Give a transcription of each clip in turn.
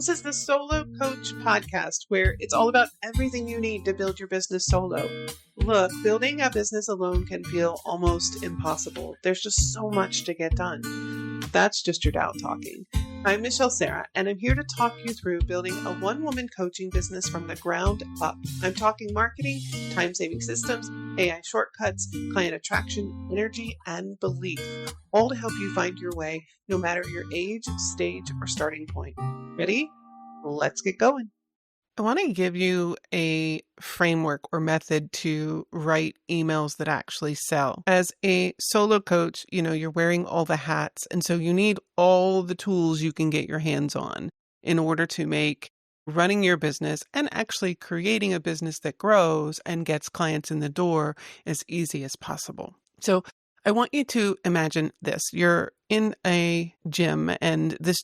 This is the Solo Coach podcast, where it's all about everything you need to build your business solo. Look, building a business alone can feel almost impossible. There's just so much to get done. That's just your doubt talking. I'm Michelle Sarah, and I'm here to talk you through building a one-woman coaching business from the ground up. I'm talking marketing, time-saving systems, AI shortcuts, client attraction, energy, and belief, all to help you find your way, no matter your age, stage, or starting point. Ready? Let's get going. I want to give you a framework or method to write emails that actually sell. As a solo coach, you're wearing all the hats, and so you need all the tools you can get your hands on in order to make running your business and actually creating a business that grows and gets clients in the door as easy as possible. So I want you to imagine this. You're in a gym, and this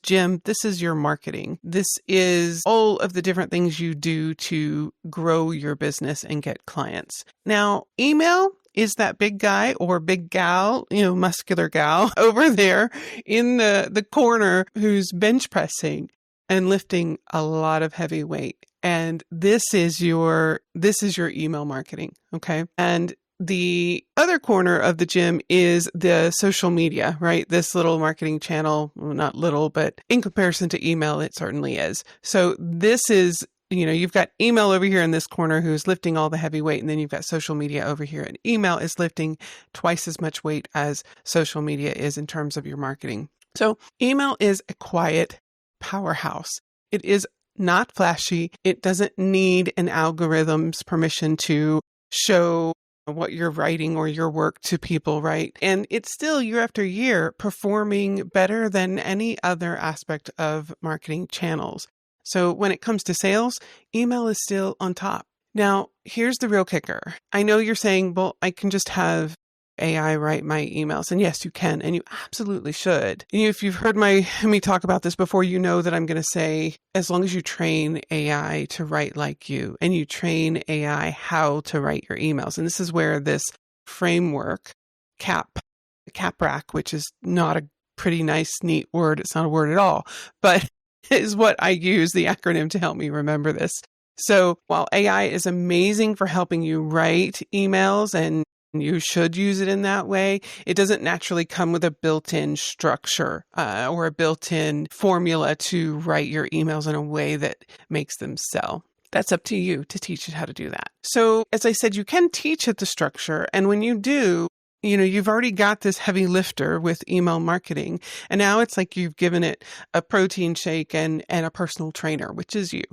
is your marketing. This is all of the different things you do to grow your business and get clients. Now, email is that big guy or big gal, muscular gal over there in the corner who's bench pressing and lifting a lot of heavy weight. And this is your email marketing, okay? And the other corner of the gym is the social media, right? This little marketing channel, well, not little, but in comparison to email, it certainly is. So this is, you've got email over here in this corner who's lifting all the heavy weight, and then you've got social media over here, and email is lifting twice as much weight as social media is in terms of your marketing. So email is a quiet powerhouse. It is not flashy. It doesn't need an algorithm's permission to show what you're writing or your work to people, right? And it's still year after year performing better than any other aspect of marketing channels. So when it comes to sales, email is still on top. Now, here's the real kicker. I know you're saying, well, I can just have AI write my emails. And yes, you can, and you absolutely should. And if you've heard me talk about this before, you know that I'm going to say, as long as you train AI to write like you, and you train AI how to write your emails. And this is where this framework, CAPWRAC, which is not a pretty nice, neat word. It's not a word at all, but is what I use, the acronym, to help me remember this. So while AI is amazing for helping you write emails, and you should use it in that way, it doesn't naturally come with a built-in structure or a built-in formula to write your emails in a way that makes them sell. That's up to you to teach it how to do that. So as I said, you can teach it the structure. And when you do, you've already got this heavy lifter with email marketing. And now it's like you've given it a protein shake and a personal trainer, which is you.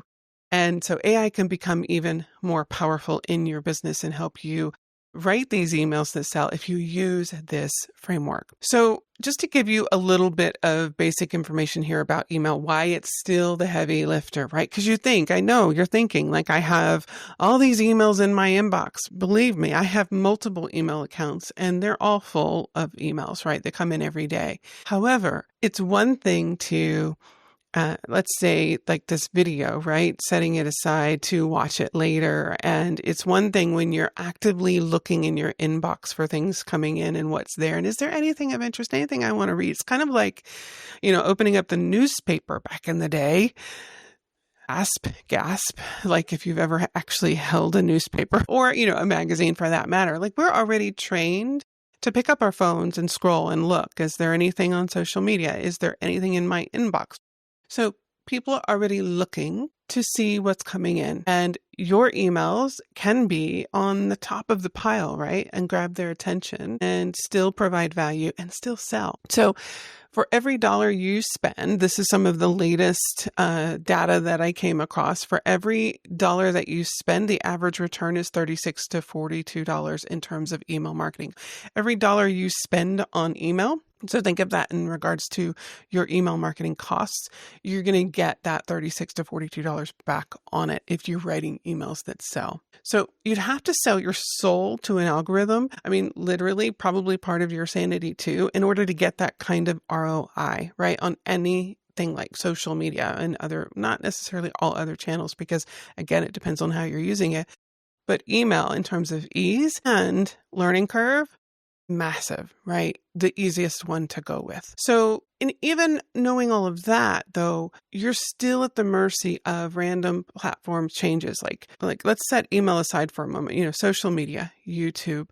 And so AI can become even more powerful in your business and help you write these emails that sell if you use this framework. So just to give you a little bit of basic information here about email, why it's still the heavy lifter, right? Because I know you're thinking, like, I have all these emails in my inbox. Believe me, I have multiple email accounts, and they're all full of emails, right? They come in every day. However, it's one thing to let's say like this video, right? Setting it aside to watch it later. And it's one thing when you're actively looking in your inbox for things coming in and what's there. And is there anything of interest, anything I want to read? It's kind of like, opening up the newspaper back in the day. Gasp, like if you've ever actually held a newspaper or, a magazine for that matter. Like, we're already trained to pick up our phones and scroll and look. Is there anything on social media? Is there anything in my inbox? So people are already looking to see what's coming in, and your emails can be on the top of the pile, right? And grab their attention and still provide value and still sell. So for every dollar you spend, this is some of the latest data that I came across. For every dollar that you spend, the average return is $36 to $42 in terms of email marketing. Every dollar you spend on email, so think of that in regards to your email marketing costs, you're going to get that $36 to $42 back on it if you're writing emails that sell. So you'd have to sell your soul to an algorithm. I mean, literally, probably part of your sanity too, in order to get that kind of ROI, right? On anything like social media and other, not necessarily all other channels, because again, it depends on how you're using it. But email, in terms of ease and learning curve, massive, right? The easiest one to go with. So And even knowing all of that, though, you're still at the mercy of random platform changes. Like let's set email aside for a moment. Social media, YouTube,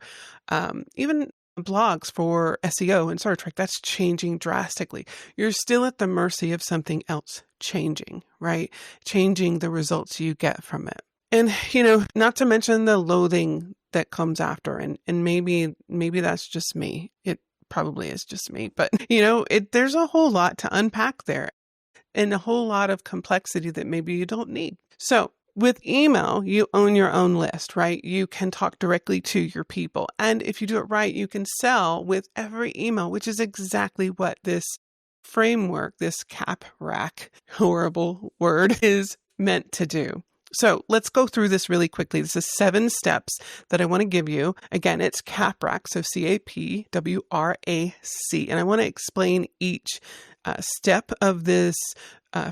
even blogs for SEO and search, right? That's changing drastically. You're still at the mercy of something else changing, right? Changing the results you get from it. And, not to mention the loathing that comes after. And maybe that's just me. It probably is just me, but there's a whole lot to unpack there and a whole lot of complexity that maybe you don't need. So with email, you own your own list, right? You can talk directly to your people. And if you do it right, you can sell with every email, which is exactly what this framework, this CAPWRAC, horrible word, is meant to do. So let's go through this really quickly. This is 7 steps that I want to give you. Again, it's CAPWRAC, so CAPWRAC. And I want to explain each step of this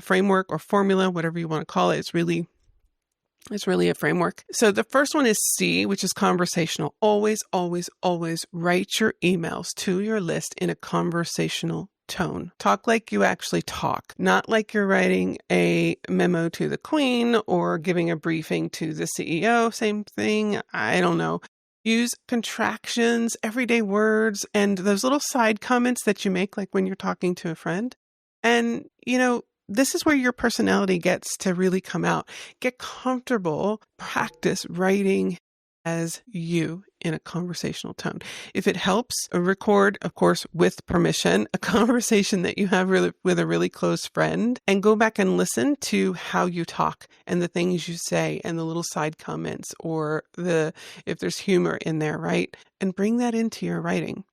framework or formula, whatever you want to call it. It's really a framework. So the first one is C, which is conversational. Always, always, always write your emails to your list in a conversational tone. Talk like you actually talk, not like you're writing a memo to the queen or giving a briefing to the CEO. Same thing. I don't know. Use contractions, everyday words, and those little side comments that you make, like when you're talking to a friend. And, this is where your personality gets to really come out. Get comfortable, practice writing as you in a conversational tone. If it helps, record, of course, with permission, a conversation that you have with a really close friend, and go back and listen to how you talk and the things you say and the little side comments or if there's humor in there, right? And bring that into your writing.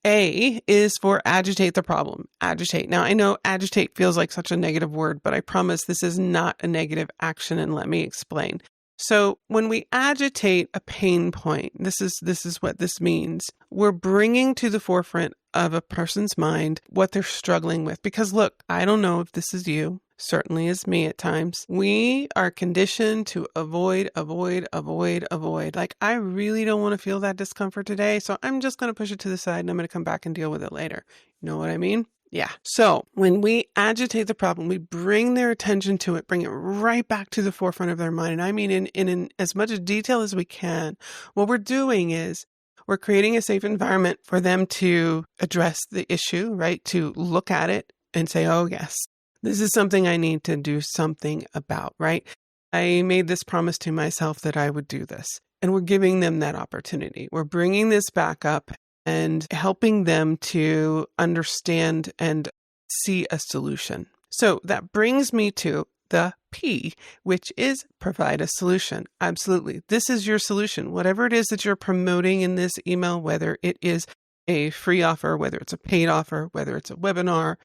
A is for agitate the problem. Agitate. Now, I know agitate feels like such a negative word, but I promise this is not a negative action, and let me explain. So when we agitate a pain point, this is what this means. We're bringing to the forefront of a person's mind what they're struggling with. Because look, I don't know if this is you. Certainly is me at times. We are conditioned to avoid. Like, I really don't want to feel that discomfort today, so I'm just going to push it to the side and I'm going to come back and deal with it later. You know what I mean? Yeah. So when we agitate the problem, we bring their attention to it, bring it right back to the forefront of their mind. And I mean, in as much detail as we can. What we're doing is we're creating a safe environment for them to address the issue, right? To look at it and say, oh, yes, this is something I need to do something about, right? I made this promise to myself that I would do this. And we're giving them that opportunity. We're bringing this back up and helping them to understand and see a solution. So that brings me to the P, which is provide a solution. Absolutely. This is your solution. Whatever it is that you're promoting in this email, whether it is a free offer, whether it's a paid offer, whether it's a webinar,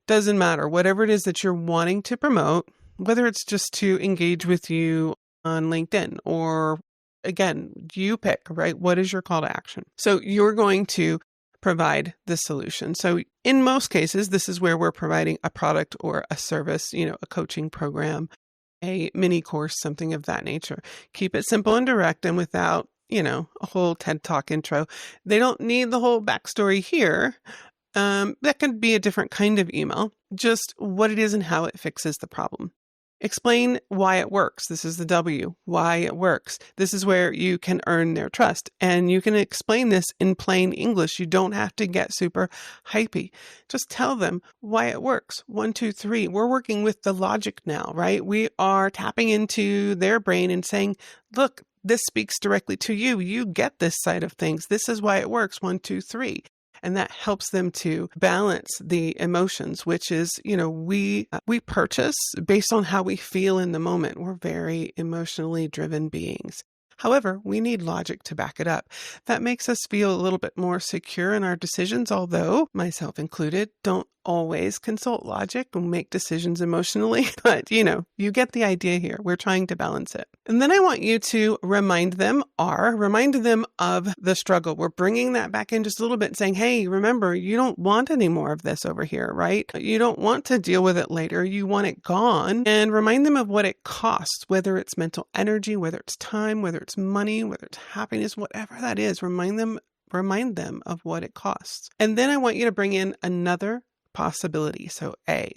doesn't matter. Whatever it is that you're wanting to promote, whether it's just to engage with you on LinkedIn or, again, you pick, right? What is your call to action? So you're going to provide the solution. So in most cases, this is where we're providing a product or a service, a coaching program, a mini course, something of that nature. Keep it simple and direct and without, a whole TED Talk intro. They don't need the whole backstory here. That could be a different kind of email, just what it is and how it fixes the problem. Explain why it works. This is the W, why it works. This is where you can earn their trust. And you can explain this in plain English. You don't have to get super hypey. Just tell them why it works. 1, 2, 3. We're working with the logic now, right? We are tapping into their brain and saying, look, this speaks directly to you. You get this side of things. This is why it works. 1, 2, 3. And that helps them to balance the emotions, which is, we purchase based on how we feel in the moment. We're very emotionally driven beings. However, we need logic to back it up. That makes us feel a little bit more secure in our decisions, although, myself included, don't always consult logic and make decisions emotionally. But, you get the idea here. We're trying to balance it. And then I want you to remind them of the struggle. We're bringing that back in just a little bit and saying, hey, remember, you don't want any more of this over here, right? You don't want to deal with it later. You want it gone. And remind them of what it costs, whether it's mental energy, whether it's time, whether it's money, whether it's happiness, whatever that is. Remind them of what it costs. And then I want you to bring in another possibility. So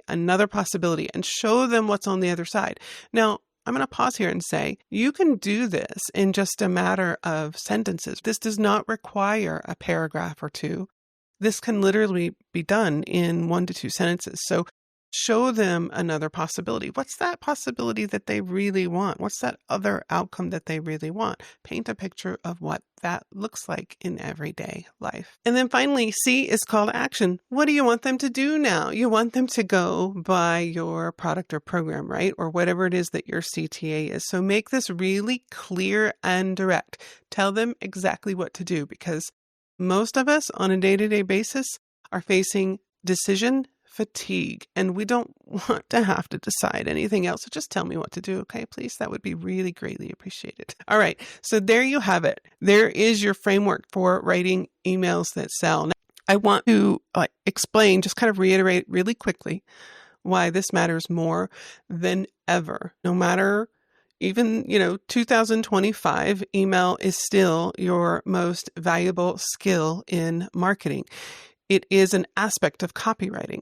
another possibility, and show them what's on the other side. Now, I'm going to pause here and say, you can do this in just a matter of sentences. This does not require a paragraph or two. This can literally be done in 1 to 2 sentences. So show them another possibility. What's that possibility that they really want? What's that other outcome that they really want? Paint a picture of what that looks like in everyday life. And then finally, C is call to action. What do you want them to do now? You want them to go buy your product or program, right? Or whatever it is that your CTA is. So make this really clear and direct. Tell them exactly what to do, because most of us on a day-to-day basis are facing decision fatigue, and we don't want to have to decide anything else. So just tell me what to do, okay, please? That would be really greatly appreciated. All right, so there you have it. There is your framework for writing emails that sell. Now, I want to explain, just kind of reiterate really quickly why this matters more than ever. No matter even, 2025, email is still your most valuable skill in marketing. It is an aspect of copywriting.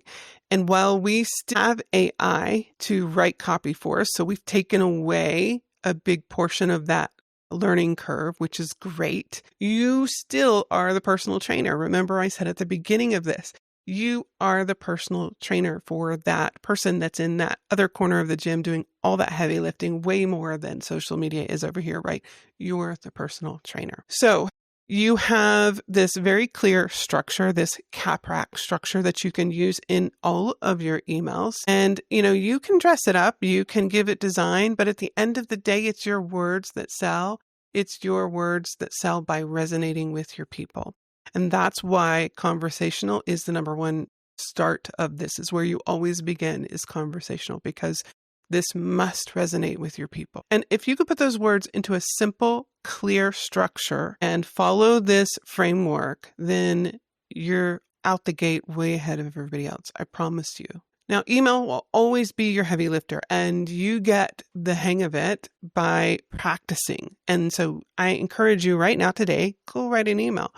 And while we still have AI to write copy for us, so we've taken away a big portion of that learning curve, which is great, you still are the personal trainer. Remember, I said at the beginning of this, you are the personal trainer for that person that's in that other corner of the gym doing all that heavy lifting, way more than social media is over here, right? You're the personal trainer. So you have this very clear structure, this CAPWRAC structure that you can use in all of your emails. And, you can dress it up, you can give it design, but at the end of the day, it's your words that sell. It's your words that sell by resonating with your people. And that's why conversational is the number one start of this, is where you always begin, is conversational, because this must resonate with your people. And if you could put those words into a simple, clear structure and follow this framework, then you're out the gate way ahead of everybody else. I promise you. Now, email will always be your heavy lifter, and you get the hang of it by practicing. And so I encourage you right now today, go write an email.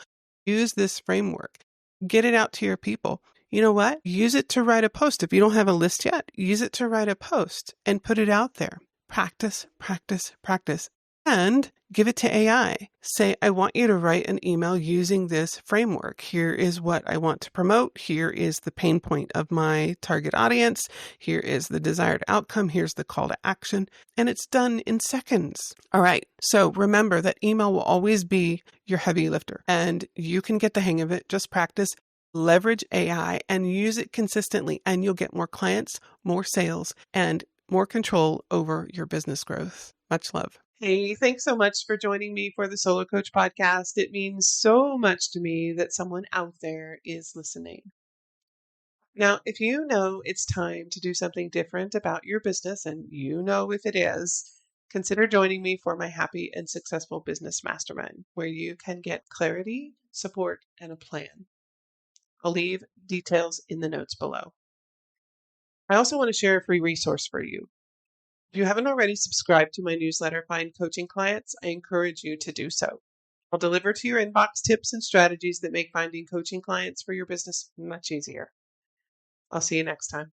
Use this framework. Get it out to your people. You know what? Use it to write a post. If you don't have a list yet, use it to write a post and put it out there. Practice, practice, practice. And give it to AI. Say, I want you to write an email using this framework. Here is what I want to promote. Here is the pain point of my target audience. Here is the desired outcome. Here's the call to action. And it's done in seconds. All right. So remember that email will always be your heavy lifter, and you can get the hang of it. Just practice. Leverage AI and use it consistently, and you'll get more clients, more sales, and more control over your business growth. Much love. Hey, thanks so much for joining me for the Solo Coach podcast. It means so much to me that someone out there is listening. Now, if you know it's time to do something different about your business, and if it is, consider joining me for my Happy and Successful Business Mastermind, where you can get clarity, support, and a plan. I'll leave details in the notes below. I also want to share a free resource for you. If you haven't already subscribed to my newsletter, Find Coaching Clients, I encourage you to do so. I'll deliver to your inbox tips and strategies that make finding coaching clients for your business much easier. I'll see you next time.